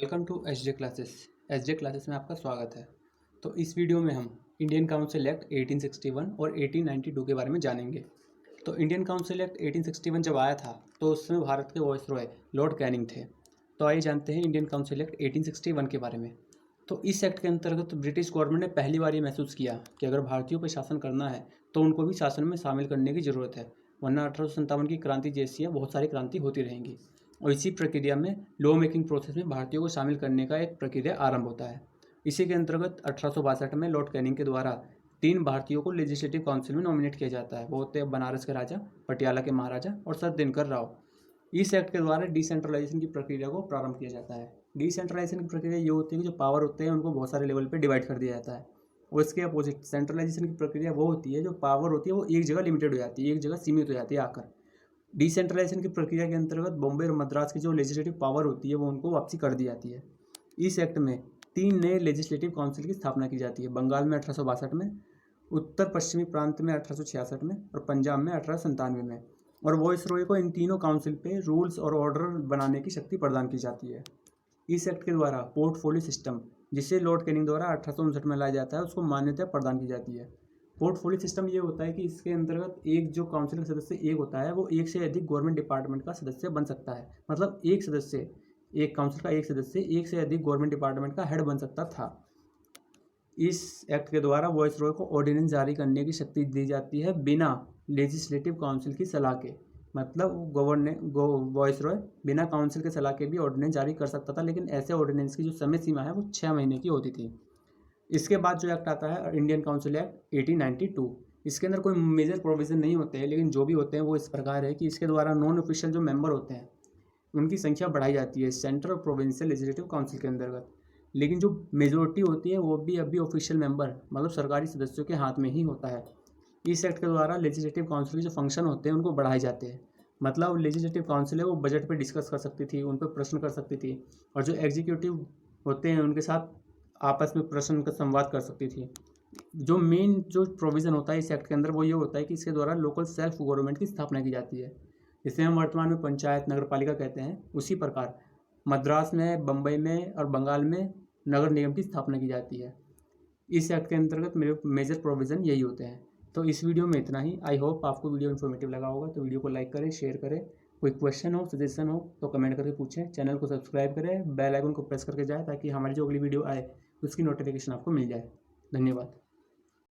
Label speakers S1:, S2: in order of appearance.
S1: Welcome to H J classes में आपका स्वागत है। तो इस वीडियो में हम इंडियन काउंसिल एक्ट 1861 और 1892 के बारे में जानेंगे। तो इंडियन काउंसिल एक्ट 1861 जब आया था तो उस समय भारत के वायसरॉय लॉर्ड कैनिंग थे। तो आइए जानते हैं इंडियन काउंसिल एक्ट 1861 के बारे में। तो इस एक्ट के अंतर्गत ब्रिटिश गवर्नमेंट ने पहली बार ये महसूस किया कि अगर भारतीयों पर शासन करना है तो उनको भी शासन में शामिल करने की ज़रूरत है, वरना 1857 की क्रांति जैसी है बहुत सारी क्रांति होती रहेंगी। और इसी प्रक्रिया में लॉ मेकिंग प्रोसेस में भारतीयों को शामिल करने का एक प्रक्रिया आरंभ होता है। इसी के अंतर्गत 1862 में लॉर्ड कैनिंग के द्वारा 3 भारतीयों को लेजिस्लेटिव काउंसिल में नॉमिनेट किया जाता है। वो होते हैं बनारस के राजा, पटियाला के महाराजा और सर दिनकर राव। इस एक्ट के द्वारा डिसेंट्रलाइजेशन की प्रक्रिया को प्रारंभ किया जाता है। डिसेंट्रलाइजेशन की प्रक्रिया ये होती है कि जो पावर होते हैं उनको बहुत सारे लेवल पर डिवाइड कर दिया जाता है। और इसके अपोजिट सेंट्रलाइजेशन की प्रक्रिया वो होती है जो पावर होती है वो एक जगह लिमिटेड हो जाती है, एक जगह सीमित हो जाती है आकर। डिसेंट्रलाइजेशन की प्रक्रिया के अंतर्गत बॉम्बे और मद्रास की जो लेजिस्लेटिव पावर होती है वो उनको वापसी कर दी जाती है। इस एक्ट में 3 नए लेजिस्लेटिव काउंसिल की स्थापना की जाती है। बंगाल में 1862 में, उत्तर पश्चिमी प्रांत में 1866 में और पंजाब में 1897 में। और वॉइसरॉय को इन तीनों काउंसिल पे रूल्स और ऑर्डर बनाने की शक्ति प्रदान की जाती है। इस एक्ट के द्वारा पोर्टफोलियो सिस्टम, जिसे लॉर्ड कैनिंग द्वारा 1859 में लाया जाता है, उसको मान्यता प्रदान की जाती है। पोर्टफोलियो सिस्टम ये होता है कि इसके अंतर्गत एक जो काउंसिल का सदस्य एक होता है वो एक से अधिक गवर्नमेंट डिपार्टमेंट का सदस्य बन सकता है। मतलब एक सदस्य, एक काउंसिल का एक सदस्य एक से अधिक गवर्नमेंट डिपार्टमेंट का हेड बन सकता था। इस एक्ट के द्वारा वॉइसरॉय को ऑर्डिनेंस जारी करने की शक्ति दी जाती है बिना लेजिस्लेटिव काउंसिल की सलाह के। मतलब वॉइसरॉय बिना काउंसिल के सलाह के भी ऑर्डिनेंस जारी कर सकता था, लेकिन ऐसे ऑर्डिनेंस की जो समय सीमा है वो 6 महीने की होती थी। इसके बाद जो एक्ट आता है इंडियन काउंसिल एक्ट 1892। इसके अंदर कोई मेजर प्रोविज़न नहीं होते हैं, लेकिन जो भी होते हैं वो इस प्रकार है कि इसके द्वारा नॉन ऑफिशियल जो मेंबर होते हैं उनकी संख्या बढ़ाई जाती है सेंट्रल और प्रोविंशियल लेजिस्लेटिव काउंसिल के अंतर्गत। लेकिन जो मेजोरिटी होती है वो भी अभी ऑफिशियल मेंबर मतलब सरकारी सदस्यों के हाथ में ही होता है। इस एक्ट के द्वारा लेजिस्लेटिव काउंसिल के जो फंक्शन होते हैं उनको बढ़ाए जाते हैं। मतलब लेजिस्लेटिव काउंसिल है वो बजट पे डिस्कस कर सकती थी, उन पर प्रश्न कर सकती थी, और जो एग्जीक्यूटिव होते हैं उनके साथ आपस में प्रश्न का संवाद कर सकती थी। जो मेन जो प्रोविज़न होता है इस एक्ट के अंदर वो ये होता है कि इसके द्वारा लोकल सेल्फ गवर्नमेंट की स्थापना की जाती है, जिसे हम वर्तमान में पंचायत नगर पालिका कहते हैं। उसी प्रकार मद्रास में, बम्बई में और बंगाल में नगर निगम की स्थापना की जाती है। इस एक्ट के अंतर्गत मेजर प्रोविज़न यही होते हैं। तो इस वीडियो में इतना ही। आई होप आपको वीडियो इन्फॉर्मेटिव लगा होगा। तो वीडियो को लाइक करें, शेयर करें। कोई क्वेश्चन हो, सजेशन हो तो कमेंट करके पूछें। चैनल को सब्सक्राइब करें, बेल आइकन को प्रेस करके जाए ताकि हमारी जो अगली वीडियो आए उसकी नोटिफिकेशन आपको मिल जाए। धन्यवाद।